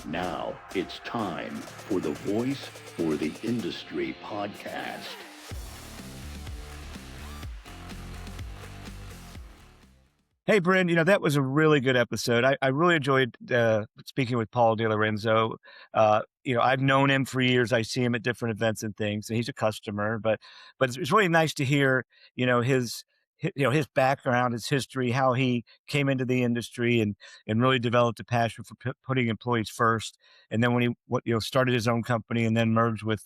Now it's time for the Voice for the Industry podcast. Hey, Bryn, that was a really good episode. I really enjoyed speaking with Paul DiLorenzo. I've known him for years. I see him at different events and things, and he's a customer. But it's really nice to hear, his background, his history, how he came into the industry and really developed a passion for putting employees first. And then when he started his own company and then merged with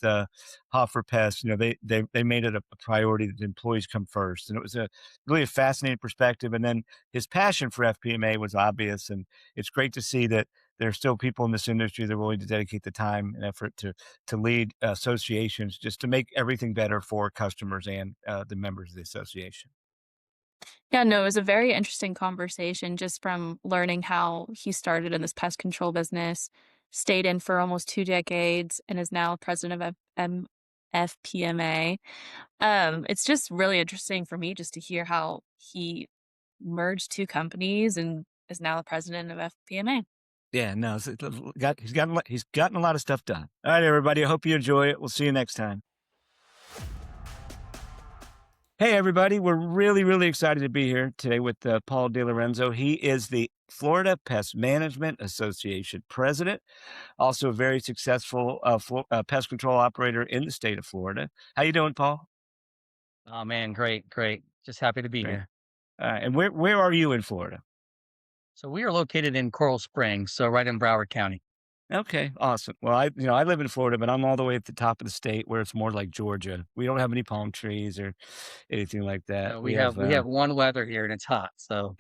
Hoffer Pest, they made it a priority that the employees come first. And it was really a fascinating perspective. And then his passion for FPMA was obvious, and it's great to see that there are still people in this industry that are willing to dedicate the time and effort to lead associations just to make everything better for customers and the members of the association. Yeah, no, it was a very interesting conversation just from learning how he started in this pest control business, stayed in for almost 2 decades, and is now president of FPMA. It's just really interesting for me just to hear how he merged two companies and is now the president of FPMA. Yeah, no, he's gotten a lot of stuff done. All right, everybody. I hope you enjoy it. We'll see you next time. Hey, everybody. We're really, really excited to be here today with Paul DiLorenzo. He is the Florida Pest Management Association president, also a very successful pest control operator in the state of Florida. How you doing, Paul? Oh man, great. Just happy to be here. And where are you in Florida? So we are located in Coral Springs, so right in Broward County. Okay, awesome. Well, I live in Florida, but I'm all the way at the top of the state where it's more like Georgia. We don't have any palm trees or anything like that. We have one weather here and it's hot. So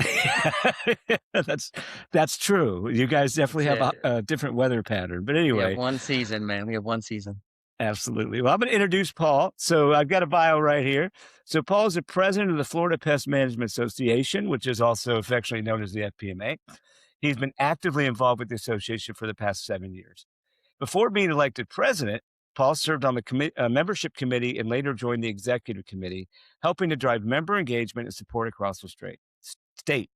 that's true. You guys definitely have a different weather pattern. But anyway, we have one season, man. We have one season. Absolutely. Well, I'm going to introduce Paul. So I've got a bio right here. So Paul is the president of the Florida Pest Management Association, which is also affectionately known as the FPMA. He's been actively involved with the association for the past 7 years. Before being elected president, Paul served on the membership committee and later joined the executive committee, helping to drive member engagement and support across the state.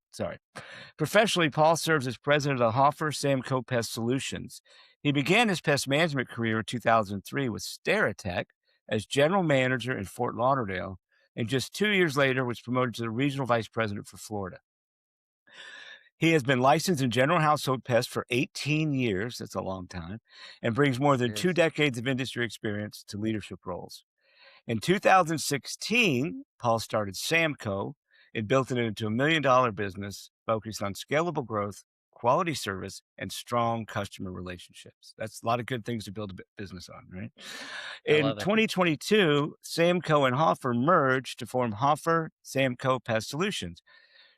Professionally, Paul serves as president of the Hoffer Samco Pest Solutions. He began his pest management career in 2003 with Steritech as general manager in Fort Lauderdale, and just 2 years later was promoted to the regional vice president for Florida. He has been licensed in general household pest for 18 years, that's a long time, and brings more than 2 decades of industry experience to leadership roles. In 2016, Paul started Samco and built it into $1 million business focused on scalable growth, quality service, and strong customer relationships. That's a lot of good things to build a business on, right? In 2022, Samco and Hoffer merged to form Hoffer Samco Pest Solutions,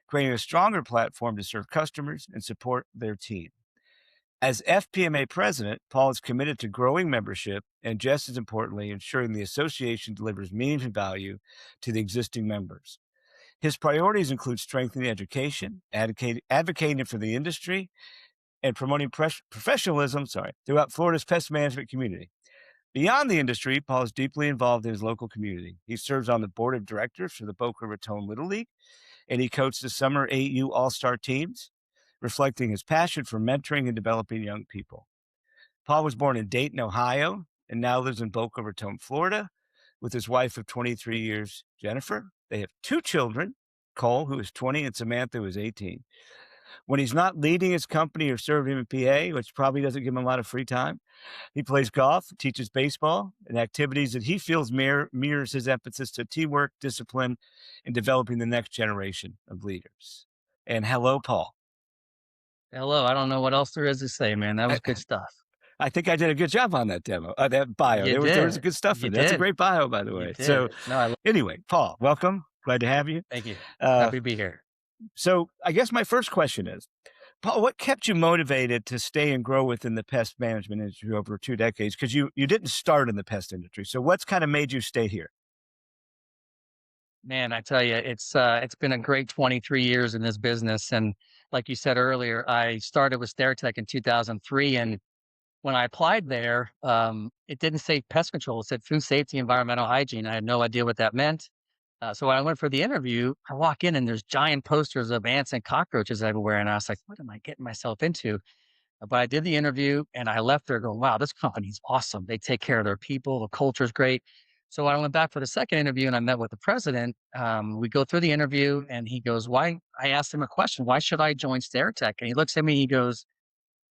creating a stronger platform to serve customers and support their team. As FPMA president, Paul is committed to growing membership and, just as importantly, ensuring the association delivers meaningful value to the existing members. His priorities include strengthening education, advocating for the industry, and promoting professionalism throughout Florida's pest management community. Beyond the industry, Paul is deeply involved in his local community. He serves on the board of directors for the Boca Raton Little League, and he coached the Summer AU All-Star teams, reflecting his passion for mentoring and developing young people. Paul was born in Dayton, Ohio, and now lives in Boca Raton, Florida, with his wife of 23 years, Jennifer. They have 2 children, Cole, who is 20, and Samantha, who is 18. When he's not leading his company or serving in PA, which probably doesn't give him a lot of free time, he plays golf, teaches baseball, and activities that he feels mirrors his emphasis to teamwork, discipline, and developing the next generation of leaders. And hello, Paul. Hello. I don't know what else there is to say, man. That was good stuff. I think I did a good job on that that bio. There was good stuff in it. That's a great bio, by the way. So anyway, Paul, welcome. Glad to have you. Thank you. Happy to be here. So I guess my first question is, Paul, what kept you motivated to stay and grow within the pest management industry over 2 decades? Because you didn't start in the pest industry. So what's kind of made you stay here? Man, I tell you, it's been a great 23 years in this business. And like you said earlier, I started with Steritech in 2003. And when I applied there, it didn't say pest control. It said food safety, environmental hygiene. I had no idea what that meant. So when I went for the interview, I walk in and there's giant posters of ants and cockroaches everywhere. And I was like, what am I getting myself into? But I did the interview and I left there going, wow, this company's awesome. They take care of their people. The culture's great. So when I went back for the second interview and I met with the president, we go through the interview and he goes, why? I asked him a question, why should I join SteriTech? And he looks at me, he goes,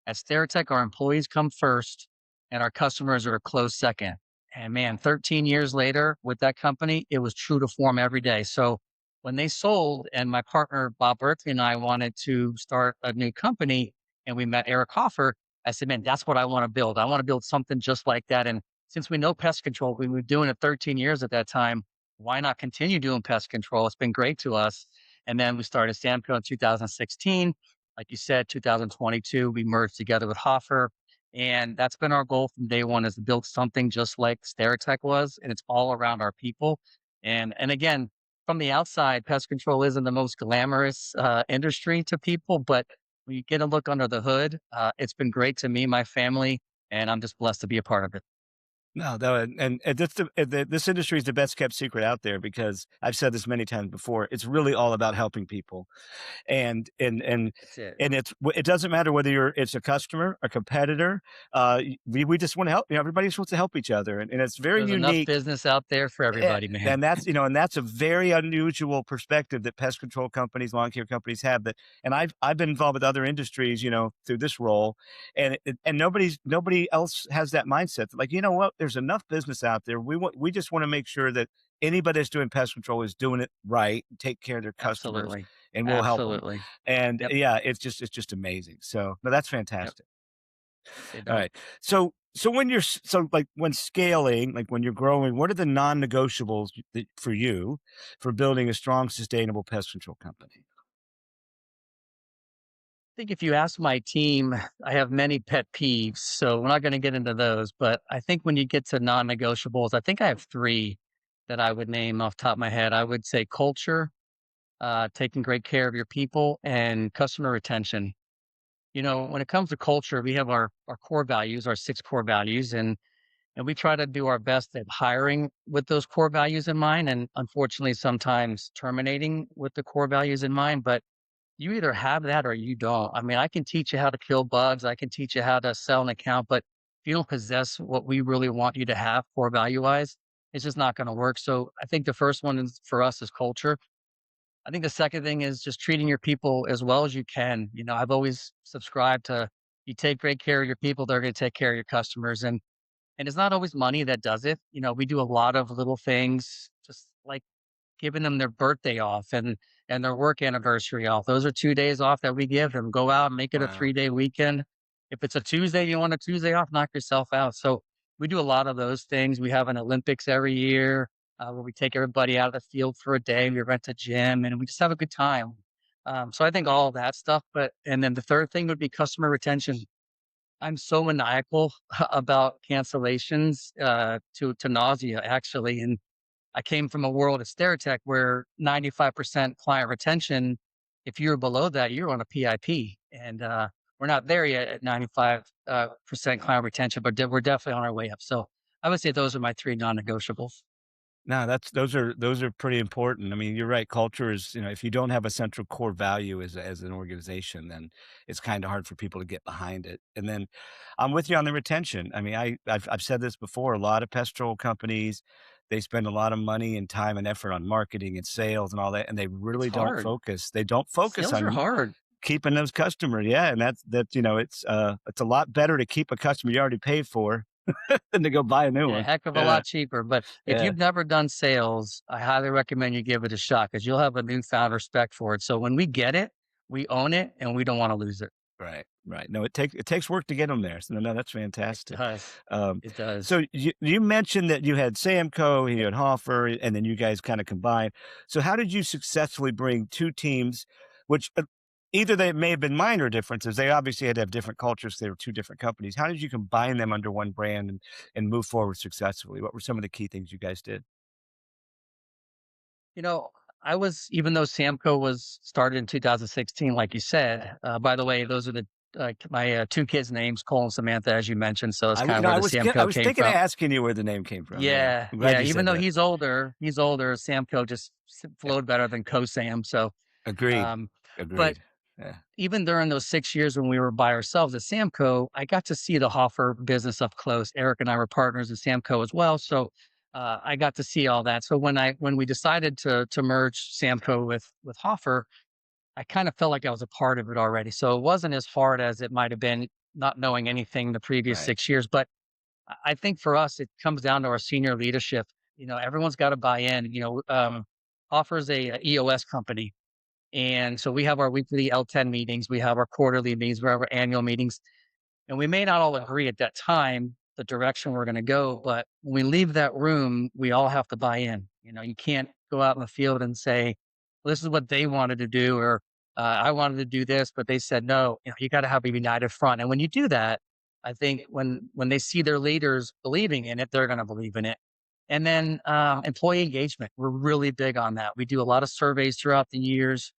at SteriTech, our employees come first and our customers are a close second. And man, 13 years later with that company, it was true to form every day. So when they sold and my partner, Bob Berkeley, and I wanted to start a new company and we met Eric Hoffer, I said, man, that's what I want to build. I want to build something just like that. And since we know pest control, we were doing it 13 years at that time. Why not continue doing pest control? It's been great to us. And then we started Samco in 2016. Like you said, 2022, we merged together with Hoffer. And that's been our goal from day one, is to build something just like SteriTech was. And it's all around our people. And again, from the outside, pest control isn't the most glamorous industry to people, but when you get a look under the hood, it's been great to me, my family, and I'm just blessed to be a part of it. No, and this industry is the best kept secret out there, because I've said this many times before. It's really all about helping people, and and and That's it. and it doesn't matter whether it's a customer, a competitor. We just want to help. Everybody's supposed to help each other, and it's very There's enough unique. business out there for everybody, man. And that's a very unusual perspective that pest control companies, lawn care companies have. And I've been involved with other industries, through this role, and nobody else has that mindset. Like, you know what? There's enough business out there. We just want to make sure that anybody that's doing pest control is doing it right, take care of their customers, Absolutely. and we'll help them. Absolutely. And Yep. yeah, it's just amazing. So, no, that's Yep. fantastic. They All don't. right. So like when scaling, like when you're growing, what are the non-negotiables for you for building a strong, sustainable pest control company? I think if you ask my team, I have many pet peeves, so we're not going to get into those. But I think when you get to non-negotiables, I think I have three that I would name off the top of my head. I would say culture, taking great care of your people, and customer retention. When it comes to culture, we have our core values, our six core values, and we try to do our best at hiring with those core values in mind, and unfortunately, sometimes terminating with the core values in mind. But you either have that or you don't. I mean, I can teach you how to kill bugs. I can teach you how to sell an account, but if you don't possess what we really want you to have core value wise, it's just not going to work. So I think the first one is for us is culture. I think the second thing is just treating your people as well as you can. I've always subscribed to, you take great care of your people, they're going to take care of your customers. And it's not always money that does it. We do a lot of little things, just like giving them their birthday off and their work anniversary off. Those are 2 days off that we give them. Go out and make it a Wow. 3-day weekend. If it's a Tuesday, you want a Tuesday off, knock yourself out. So we do a lot of those things. We have an Olympics every year where we take everybody out of the field for a day. We rent a gym and we just have a good time. So I think all of that stuff. And then the third thing would be customer retention. I'm so maniacal about cancellations to nausea, actually. And I came from a world at SteriTech where 95% client retention, if you're below that, you're on a PIP. And we're not there yet at 95% client retention, but we're definitely on our way up. So I would say those are my three non-negotiables. No, those are pretty important. I mean, you're right. Culture is, if you don't have a central core value as an organization, then it's kind of hard for people to get behind it. And then I'm with you on the retention. I mean, I've said this before. A lot of pest control companies, they spend a lot of money and time and effort on marketing and sales and all that, and they It's really don't hard. focus. They don't focus Sales are on hard. keeping those customers. Yeah, and it's a lot better to keep a customer you already paid for than to go buy a new Yeah, a one. heck of a Yeah, lot cheaper. But if yeah. you've never done sales, I highly recommend you give it a shot because you'll have a newfound respect for it. So when we get it, we own it and we don't want to lose it. Right, right. No, it takes work to get them there. So no, that's It fantastic. does. Um, It does. so you mentioned that you had Samco, you had Hoffer, and then you guys kind of combined. So how did you successfully bring two teams, which either they may have been minor differences, they obviously had to have different cultures, they were two different companies. How did you combine them under one brand and move forward successfully? What were some of the key things you guys did? You know, even though Samco was started in 2016, like you said, by the way, those are my two kids' names, Cole and Samantha, as you mentioned. So it's I, kind w- of no, where I the was I Samco was came thinking of from. asking you where the name came from. Yeah, Yeah. I'm glad Yeah. you Even said though that. he's older, Samco just flowed better than Co-Sam. So, Agreed. um, but Agreed. Yeah. even during those 6 years when we were by ourselves at Samco, I got to see the Hoffer business up close. Eric and I were partners at Samco as well, so I got to see all that. So when we decided to merge Samco with Hoffer, I kind of felt like I was a part of it already. So it wasn't as hard as it might have been not knowing anything the previous Right. 6 years. But I think for us, it comes down to our senior leadership. Everyone's got to buy in. Offers a EOS company, and so we have our weekly L10 meetings, we have our quarterly meetings, we have our annual meetings, and we may not all agree at that time the direction we're going to go. But when we leave that room, we all have to buy in. You can't go out in the field and say, well, "This is what they wanted to do," or "I wanted to do this, but they said no." You got to have a united front, and when you do that, I think when they see their leaders believing in it, they're going to believe in it. And then employee engagement, we're really big on that. We do a lot of surveys throughout the years.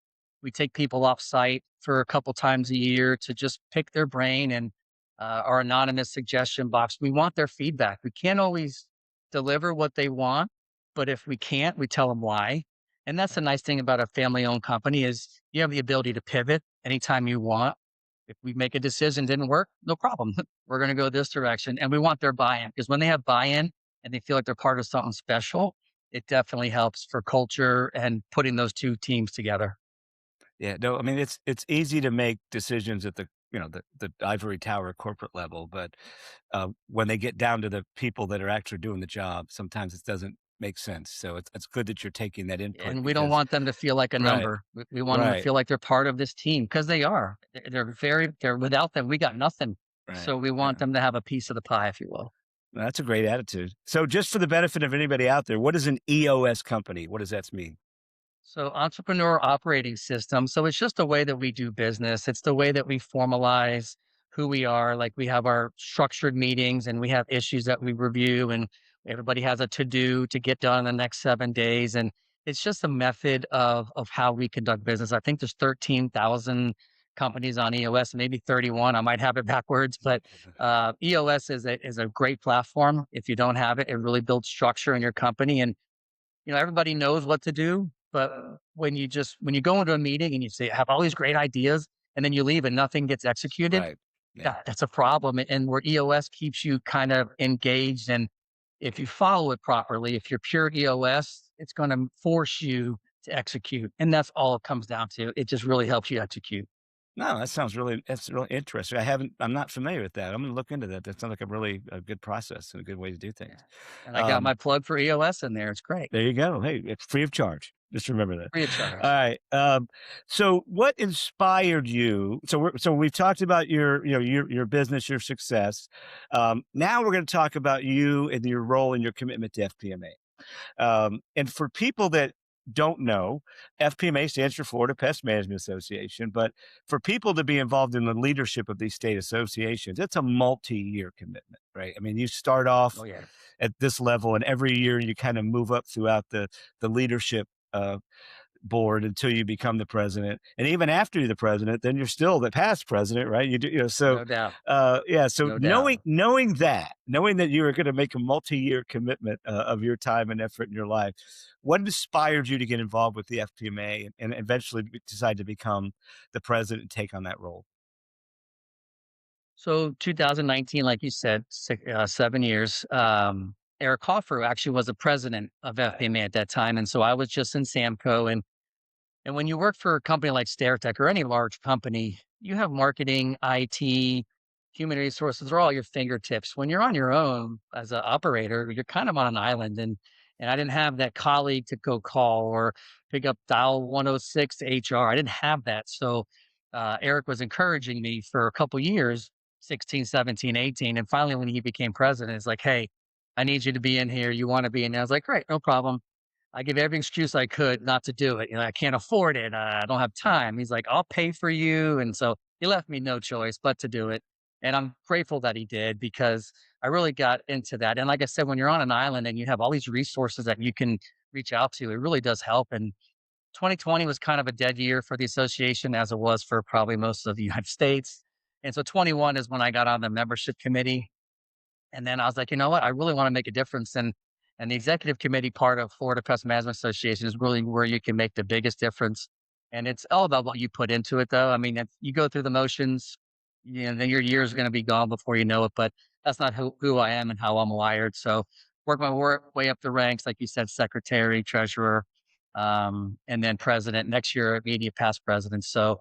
We take people off site for a couple times a year to just pick their brain, and our anonymous suggestion box. We want their feedback. We can't always deliver what they want, but if we can't, we tell them why. And that's the nice thing about a family-owned company is you have the ability to pivot anytime you want. If we make a decision didn't work, no problem. We're going to go this direction, and we want their buy-in, because when they have buy-in and they feel like they're part of something special, it definitely helps for culture and putting those two teams together. Yeah, no, I mean, it's easy to make decisions at the ivory tower corporate level, but when they get down to the people that are actually doing the job, sometimes it doesn't make sense. So it's good that you're taking that input And we don't because want them to feel like a right, number. We want them to right, feel like they're part of this team, because they are. They're without them, we got nothing. right. So we want Yeah. them to have a piece of the pie, if you will. That's a great attitude. So just for the benefit of anybody out there, what is an EOS company? What does that mean? So entrepreneur operating system. So it's just a way that we do business. It's the way that we formalize who we are. Like, we have our structured meetings and we have issues that we review, and everybody has a to do to get done in the next 7 days. And it's just a method of how we conduct business. I think there's 13,000 companies on EOS, maybe 31. I might have it backwards, but EOS is a great platform. If you don't have it, it really builds structure in your company. And everybody knows what to do, but when you go into a meeting and you say have all these great ideas and then you leave and nothing gets executed, Right. Yeah. that's a problem. And where EOS keeps you kind of engaged, and if you follow it properly, if you're pure EOS, it's going to force you to execute, and that's all it comes down to. It just really helps you execute. No, that's really interesting. I'm not familiar with that. I'm going to look into that. That sounds like a good process and a good way to do things. Yeah. And I got Um, my plug for EOS in there. It's great. There you go. Hey, it's free of charge. Just remember that. Free of All charge. right. So what inspired you? So we've talked about your business, your success. Now we're going to talk about you and your role and your commitment to FPMA. And for people that don't know, FPMA stands for Florida Pest Management Association. But for people to be involved in the leadership of these state associations, it's a multi-year commitment, right? I mean, you start off Oh yeah. at this level, and every year you kind of move up throughout the leadership board until you become the president. And even after you're the president, then you're still the past president, right? So No doubt. yeah. So No doubt. knowing that you were going to make a multi-year commitment of your time and effort in your life, what inspired you to get involved with the FPMA and eventually decide to become the president and take on that role? So 2019, like you said, 7 years. Eric Hoffer actually was the president of FPMA at that time, and so I was just in Samco. And when you work for a company like StairTech or any large company, you have marketing, IT, human resources are all your fingertips. When you're on your own as an operator, you're kind of on an island. And I didn't have that colleague to go call or pick up dial 106 to HR. I didn't have that. So Eric was encouraging me for a couple years, 16, 17, 18. And finally, when he became president, it's like, hey, I need you to be in here. You want to be in there? I was like, great, no problem. I give every excuse I could not to do it. I can't afford it. I don't have time. He's like, I'll pay for you. And so he left me no choice but to do it. And I'm grateful that he did, because I really got into that. And like I said, when you're on an island and you have all these resources that you can reach out to, it really does help. And 2020 was kind of a dead year for the association, as it was for probably most of the United States. And so 21 is when I got on the membership committee. And then I was like, you know what? I really want to make a difference. And the executive committee part of Florida Pest Management Association is really where you can make the biggest difference. And it's all about what you put into it, though. I mean, you go through the motions, then your year's going to be gone before you know it. But that's not who I am and how I'm wired. So work my way up the ranks, like you said, secretary, treasurer, and then president. Next year, immediate past president. So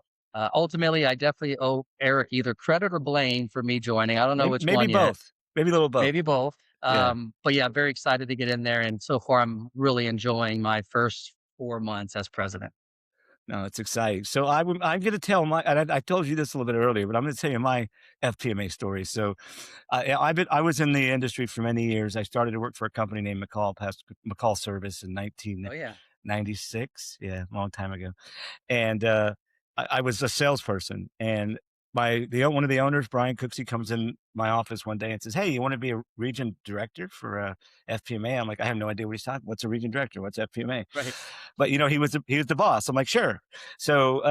ultimately, I definitely owe Eric either credit or blame for me joining. I don't know Maybe, which maybe one yet. both. Maybe a little both. Maybe both. Yeah. But yeah, very excited to get in there. And so far, I'm really enjoying my first 4 months as president. No, it's exciting. So I'm going to tell and I told you this a little bit earlier, but I'm going to tell you my FPMA story. So I was in the industry for many years. I started to work for a company named McCall Service in Oh, yeah. 1996. Yeah, a long time ago. And I was a salesperson, and one of the owners, Brian Cooksey, comes in my office one day and says, "Hey, you want to be a region director for FPMA?" I'm like, "I have no idea what he's talking. What's a region director? What's FPMA?" Right. But he was the boss. I'm like, "Sure." So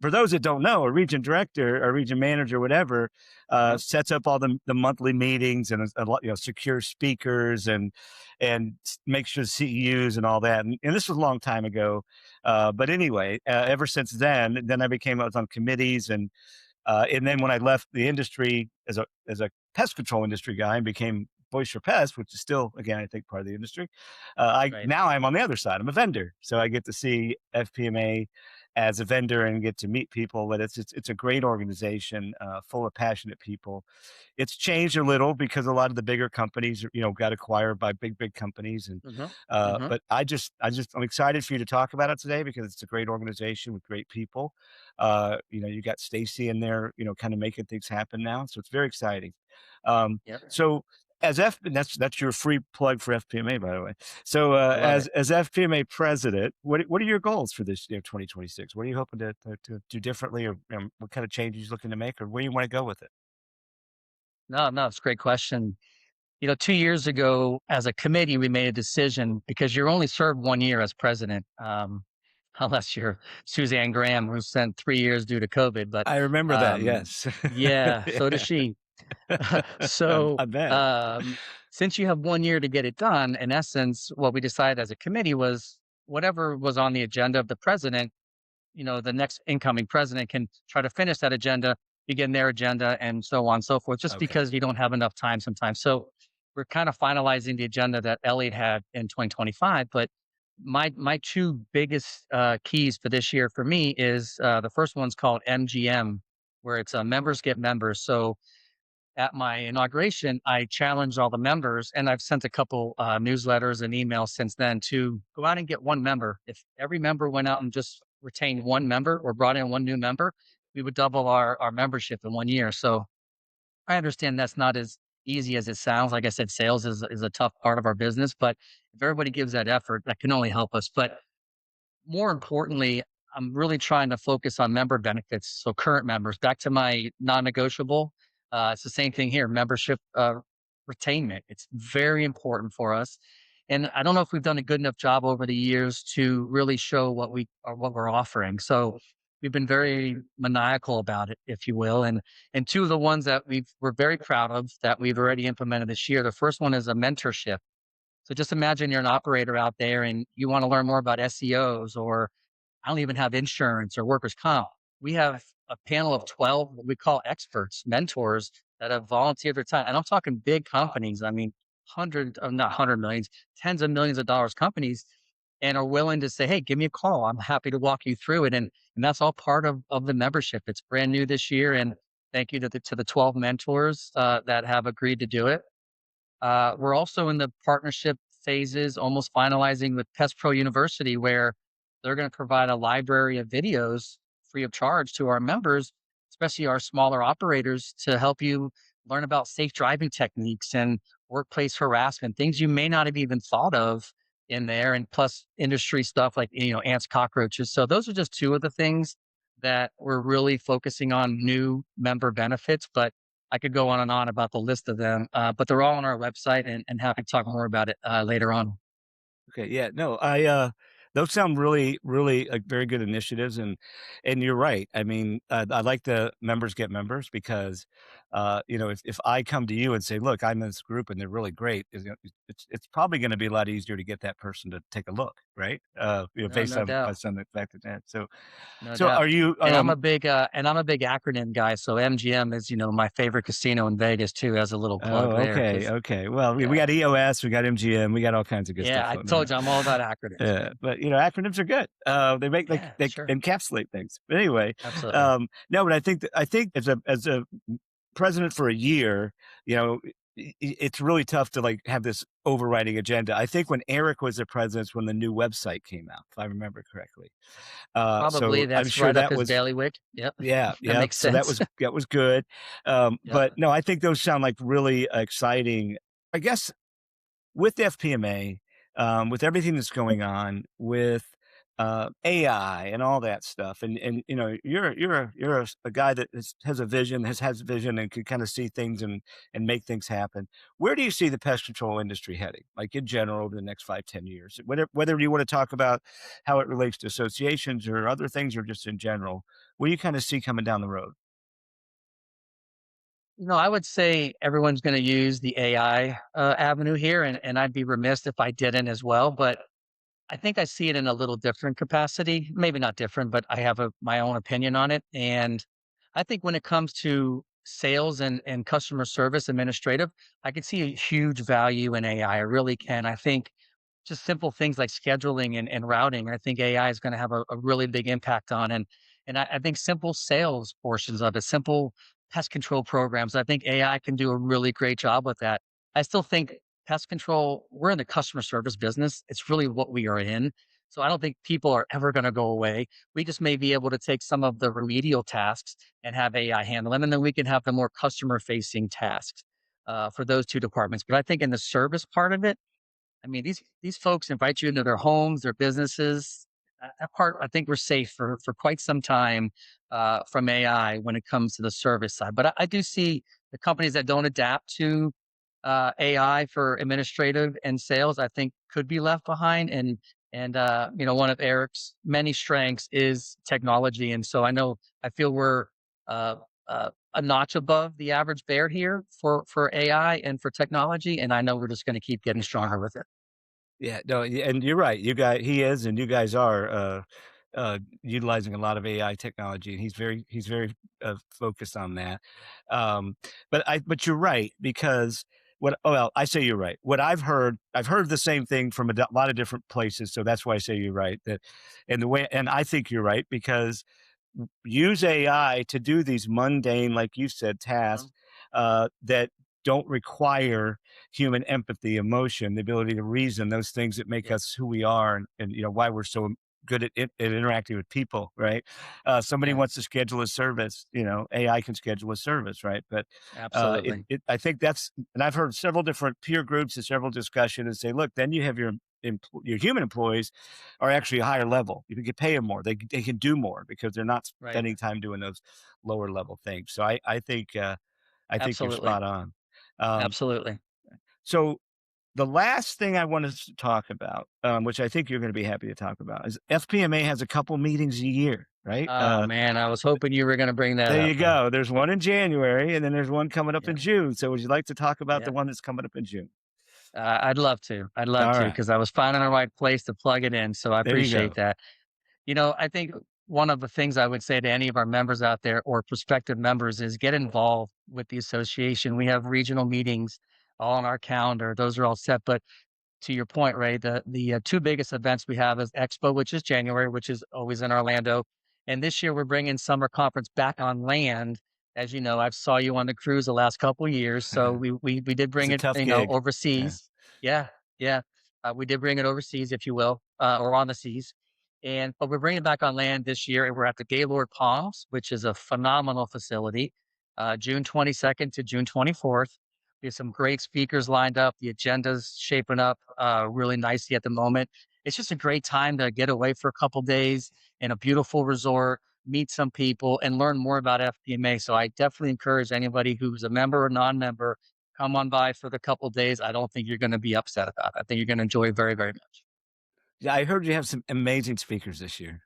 for those that don't know, a region director, a region manager, whatever, Uh-huh. sets up all the monthly meetings and a lot, secures speakers and makes sure CEUs and all that. And this was a long time ago. But anyway, ever since then I was on committees and then when I left the industry as a pest control industry guy and became voice for pest, which is still, again, I think part of the industry, Right. now I'm on the other side. I'm a vendor, so I get to see FPMA as a vendor and get to meet people. But it's a great organization, full of passionate people. It's changed a little because a lot of the bigger companies, got acquired by big companies, and Uh-huh. Uh-huh. but I'm excited for you to talk about it today because it's a great organization with great people. You got Stacy in there, kind of making things happen now, so it's very exciting. Yep. So and that's your free plug for FPMA, by the way. So I love it. as FPMA president, what are your goals for this 2026? What are you hoping to do differently, or what kind of changes you're looking to make, or where you want to go with it? No, no, it's a great question. 2 years ago, as a committee, we made a decision because you're only served 1 year as president, unless you're Suzanne Graham, who spent 3 years due to COVID. But I remember that. um, Yes. yeah, so does Yeah. she. I, So, I bet. since you have 1 year to get it done, in essence, what we decided as a committee was whatever was on the agenda of the president, the next incoming president can try to finish that agenda, begin their agenda, and so on and so forth, just Okay. because you don't have enough time sometimes. So we're kind of finalizing the agenda that Elliot had in 2025. But my two biggest keys for this year for me is the first one's called MGM, where it's members get members. So at my inauguration, I challenged all the members, and I've sent a couple newsletters and emails since then to go out and get one member. If every member went out and just retained one member or brought in one new member, we would double our membership in 1 year. So I understand that's not as easy as it sounds. Like I said, sales is a tough part of our business, but if everybody gives that effort, that can only help us. But more importantly, I'm really trying to focus on member benefits. So current members, back to my non-negotiable, it's the same thing here. Membership retainment. It's very important for us. And I don't know if we've done a good enough job over the years to really show what we're offering. So we've been very maniacal about it, if you will. And two of the ones that we're very proud of that we've already implemented this year. The first one is a mentorship. So just imagine you're an operator out there and you want to learn more about SEOs, or I don't even have insurance or workers' comp. We have a panel of 12, what we call experts, mentors that have volunteered their time. And I'm talking big companies. I mean, not 100 millions, tens of millions of dollars companies, and are willing to say, "Hey, give me a call. I'm happy to walk you through it." And that's all part of the membership. It's brand new this year. And thank you to the 12 mentors that have agreed to do it. We're also in the partnership phases, almost finalizing with Pest Pro University, where they're going to provide a library of videos free of charge to our members, especially our smaller operators, to help you learn about safe driving techniques and workplace harassment, things you may not have even thought of in there, and plus industry stuff like ants, cockroaches. So those are just two of the things that we're really focusing on, new member benefits. But I could go on and on about the list of them, but they're all on our website, and happy to talk more about it later on. Okay, yeah, no, those sound really, really very good initiatives, and you're right. I mean, I like the members get members because if I come to you and say, look, I'm in this group and they're really great, it's probably going to be a lot easier to get that person to take a look, right? No, Based no on doubt. the fact of that. No So doubt. are you, And I'm a big acronym guy. So MGM is, my favorite casino in Vegas too, as a little plug oh, there. okay. Cause Okay. Well, we yeah, got EOS, we got MGM, we got all kinds of good yeah, stuff I on there. told you I'm all about acronyms, Yeah, man. but acronyms are good. They make Yeah, they sure. encapsulate things. But anyway, Absolutely. no, but I think as a president for a year, you know, it's really tough to like have this overriding agenda. I think when Eric was the president, is when the new website came out, if I remember correctly. Probably So I'm that's sure right up that his was bailiwick. Yep. yeah, That yeah. makes So that sense. was good. Yep. But no, I think those sound like really exciting. I guess with FPMA, with everything that's going on with AI and all that stuff, and you're a guy that has a vision, has vision, and can kind of see things and make things happen. Where do you see the pest control industry heading, like in general, over the next 5-10 years? Whether you want to talk about how it relates to associations or other things, or just in general, what do you kind of see coming down the road? I would say everyone's going to use the AI avenue here, and I'd be remiss if I didn't as well. But I think I see it in a little different capacity. Maybe not different, but I have my own opinion on it. And I think when it comes to sales and customer service administrative, I can see a huge value in AI. I really can. I think just simple things like scheduling and routing, I think AI is going to have a really big impact on. And I think simple sales portions of it, simple pest control programs, I think AI can do a really great job with that. I still think pest control, we're in the customer service business. It's really what we are in. So I don't think people are ever going to go away. We just may be able to take some of the remedial tasks and have AI handle them, and then we can have the more customer facing tasks for those two departments. But I think in the service part of it, I mean, these folks invite you into their homes, their businesses. That part, I think we're safe for quite some time from AI when it comes to the service side. But I do see the companies that don't adapt to AI for administrative and sales, I think could be left behind. And one of Eric's many strengths is technology, and so I feel we're uh, a notch above the average bear here for AI and for technology, and I know we're just going to keep getting stronger with it. Yeah, no, and you're right. He is, and you guys are utilizing a lot of AI technology, and he's very focused on that. Um, but you're right because I say you're right. What I've heard the same thing from a lot of different places, so that's why I say you're right. And I think you're right because use AI to do these mundane, like you said, tasks that don't require human empathy, emotion, the ability to reason, those things that make Yeah, us who we are, and why we're so good at interacting with people, right? Somebody yeah, wants to schedule a service, AI can schedule a service, right? But absolutely. I think and I've heard several different peer groups and several discussions and say, look, then you have your human employees are actually a higher level. You can pay them more. They can do more because they're not Right. spending time doing those lower level things. So I think you're Absolutely. spot on. Um, Absolutely. so the last thing I want us to talk about, which I think you're going to be happy to talk about, is FPMA has a couple meetings a year, right? Oh man, I was hoping you were going to bring that There up, you man. go. There's one in January, and then there's one coming up Yeah. in June. So would you like to talk about the Yeah. one that's coming up in June? I'd love to. I'd love All to right. because I was finding the right place to plug it in. So I There you appreciate go. that. I think one of the things I would say to any of our members out there or prospective members is get involved with the association. We have regional meetings all on our calendar. Those are all set. But to your point, Ray, the two biggest events we have is Expo, which is January, which is always in Orlando, and this year we're bringing summer conference back on land. As you know, I've saw you on the cruise the last couple of years, so we did It's bring a it, tough gig. Yeah. overseas. Yeah, yeah, we did bring it overseas, if you will, or on the seas, but we're bringing it back on land this year, and we're at the Gaylord Palms, which is a phenomenal facility, June 22nd to June 24th. We have some great speakers lined up. The agenda's shaping up really nicely at the moment. It's just a great time to get away for a couple days in a beautiful resort, meet some people, and learn more about FPMA. So I definitely encourage anybody who's a member or non-member, come on by for the couple days. I don't think you're going to be upset about it. I think you're going to enjoy it very, very much. Yeah, I heard you have some amazing speakers this year.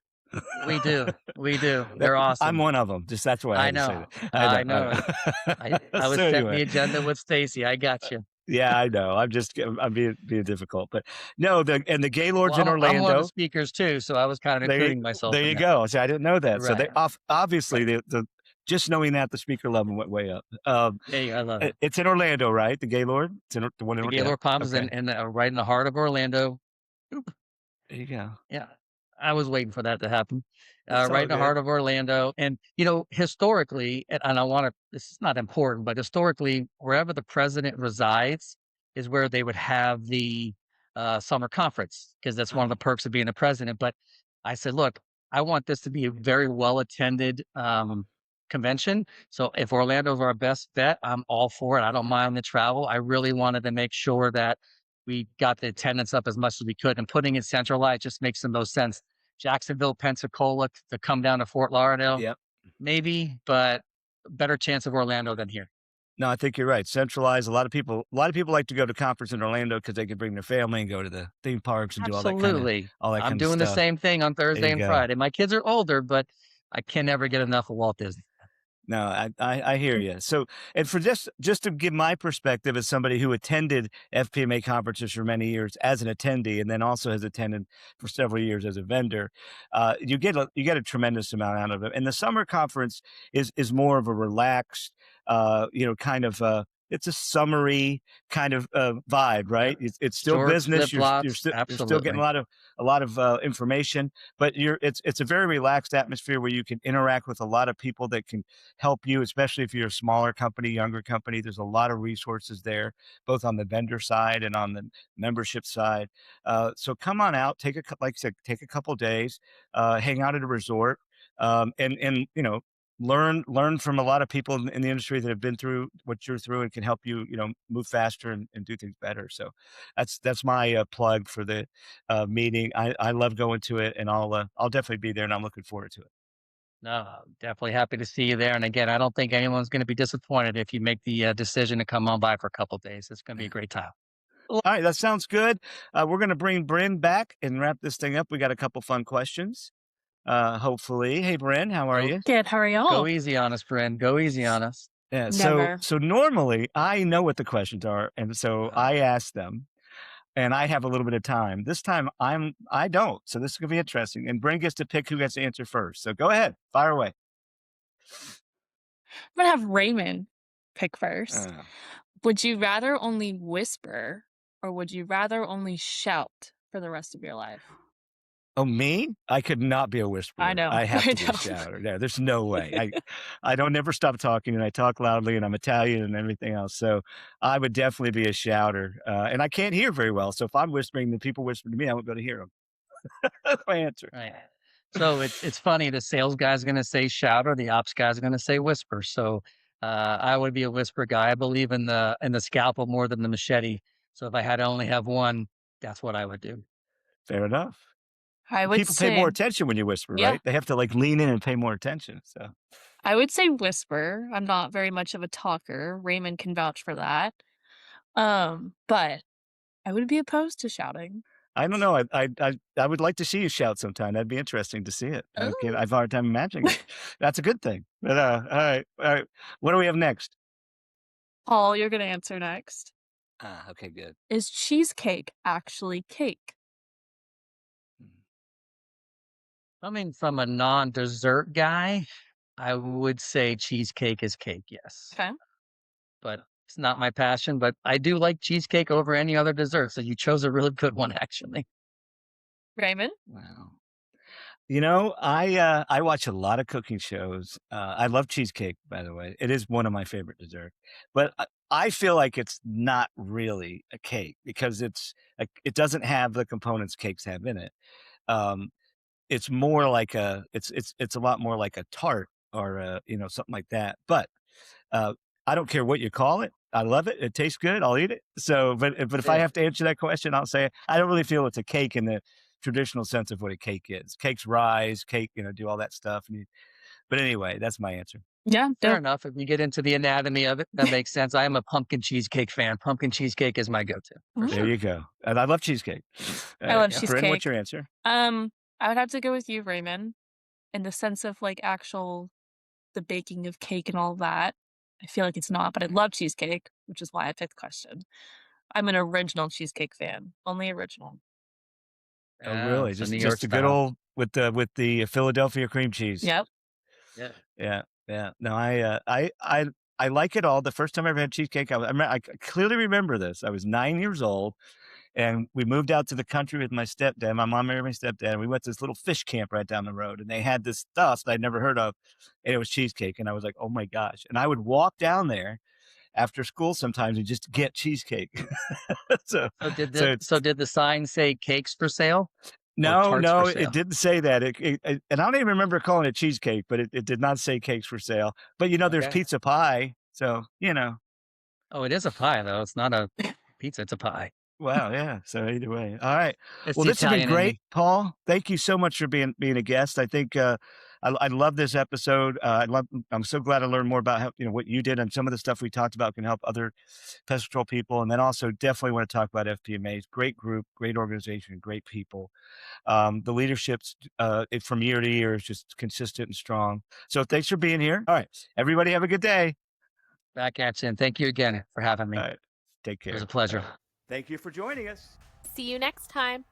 We do. We do. They're I'm awesome. one of them. Just that's why I I had to say know. that. I I know. know. I was So setting the anyway, agenda with Stacy. I got you. yeah, I know. I'm being difficult, but no, the Gaylords in Well, I'm one of the Orlando. speakers too, so I was kind of including myself There in you that. go. See, I didn't know that. So Right. they obviously the just knowing that the speaker level went way up. Yeah, I love it. It's in Orlando, right? The Gaylord. It's in the one in The yeah. Gaylord Palms is Okay. right in the heart of Orlando. There you go. Yeah, I was waiting for that to happen. It's Right all in the good. heart of Orlando. And, historically, and I want to, this is not important, but historically, wherever the president resides is where they would have the summer conference, because that's one of the perks of being the president. But I said, look, I want this to be a very well attended convention. So if Orlando's our best bet, I'm all for it. I don't mind the travel. I really wanted to make sure that we got the attendance up as much as we could, and putting it centralized just makes the most sense. Jacksonville, Pensacola to come down to Fort Lauderdale, Yep. maybe, but better chance of Orlando than here. No, I think you're right. Centralized. A lot of people like to go to conference in Orlando because they can bring their family and go to the theme parks and do Absolutely. all that I'm kind of doing the stuff. same thing on There Thursday you and go. Friday. My kids are older, but I can never get enough of Walt Disney. No, I hear you. So, and for just to give my perspective as somebody who attended FPMA conferences for many years as an attendee, and then also has attended for several years as a vendor, you get a tremendous amount out of it. And the summer conference is more of a relaxed, kind of. It's a summary kind of vibe, right? It's still Shorts, business. You're flip-flops, still getting absolutely. a lot of information, but it's a very relaxed atmosphere where you can interact with a lot of people that can help you, especially if you're a smaller company, younger company. There's a lot of resources there, both on the vendor side and on the membership side. So come on out, like I said, take a couple days, hang out at a resort, and learn from a lot of people in the industry that have been through what you're through and can help you, move faster and do things better. So that's my plug for the meeting. I love going to it, and I'll definitely be there, and I'm looking forward to it. No, definitely happy to see you there. And again, I don't think anyone's going to be disappointed if you make the decision to come on by for a couple of days. It's going to be a great time. All right, that sounds good. We're going to bring Bryn back and wrap this thing up. We got a couple fun questions. Hopefully. Hey, Bryn, how are Go, you? Good. How are go y'all? easy on us, Bryn. Go easy on us. Yeah. Never. So normally I know what the questions are, and so I ask them, and I have a little bit of time. This time I don't. So this is gonna be interesting. And Bryn gets to pick who gets to answer first. So go ahead, fire away. I'm gonna have Raymond pick first. Uh, Would you rather only whisper or would you rather only shout for the rest of your life? Oh, me? I could not be a whisperer. I know. I have I to be a know. shouter. Yeah, there's no way. I don't never stop talking, and I talk loudly, and I'm Italian and everything else. So I would definitely be a shouter. And I can't hear very well. So if I'm whispering, the people whisper to me, I won't be able to hear them. That's my answer. Right. So it's funny. The sales guy's going to say shout, or the ops guy's going to say whisper. So I would be a whisper guy. I believe in the scalpel more than the machete. So if I had to only have one, that's what I would do. Fair enough. I would People pay more say, attention when you whisper, yeah, right? They have to like lean in and pay more attention. So I would say whisper. I'm not very much of a talker. Raymond can vouch for that. But I would be opposed to shouting. I don't know. I would like to see you shout sometime. That'd be interesting to see it. I Oh. have a hard time imagining it. That's a good thing. But all right. What do we have next? Paul, you're gonna answer next. Okay, good. Is cheesecake actually cake? Coming from a non-dessert guy, I would say cheesecake is cake. Yes. Okay. But it's not my passion, but I do like cheesecake over any other dessert. So you chose a really good one, actually. Raymond? Wow. I watch a lot of cooking shows. I love cheesecake, by the way. It is one of my favorite desserts. But I feel like it's not really a cake because it doesn't have the components cakes have in it. It's more like it's a lot more like a tart or something like that. But I don't care what you call it. I love it. It tastes good. I'll eat it. So, but if I have to answer that question, I'll say I don't really feel it's a cake in the traditional sense of what a cake is. Cakes rise, cake, do all that stuff. But anyway, that's my answer. Yeah, Fair dope. enough. If you get into the anatomy of it, that makes sense. I am a pumpkin cheesecake fan. Pumpkin cheesecake is my go-to. Mm. There you go. And I love cheesecake. I love Bryn, cheesecake. what's your answer? I would have to go with you, Raymond, in the sense of like the baking of cake and all that. I feel like it's not, but I love cheesecake, which is why I picked the question. I'm an original cheesecake fan, only original. Oh, Yeah, really? so Just New York just a good style. old with the Philadelphia cream cheese. Yep. Yeah. Yeah, yeah. No, I like it all. The first time I ever had cheesecake, I clearly remember this. I was 9 years old, and we moved out to the country with my stepdad. My mom married my stepdad, and we went to this little fish camp right down the road, and they had this stuff that I'd never heard of, and it was cheesecake, and I was like, "Oh my gosh!" And I would walk down there after school sometimes and just get cheesecake. so, so it's So did the sign say cakes for sale or no, tarts for no, it sale? didn't say that. And I don't even remember calling it cheesecake, but it did not say cakes for sale. But there's Okay. pizza pie, so Oh, it is a pie though. It's not a pizza. It's a pie. wow, yeah. So either way, all right. It's Well, the this has been Italian in great, me. Paul. Thank you so much for being a guest. I think I love this episode. I'm so glad I learned more about how what you did, and some of the stuff we talked about can help other pest control people. And then also definitely want to talk about FPMAs. Great group, great organization, great people. The leadership's from year to year is just consistent and strong. So thanks for being here. All right, everybody, have a good day. Back at you. And thank you again for having me. All right, take care. It was a pleasure. Thank you for joining us. See you next time.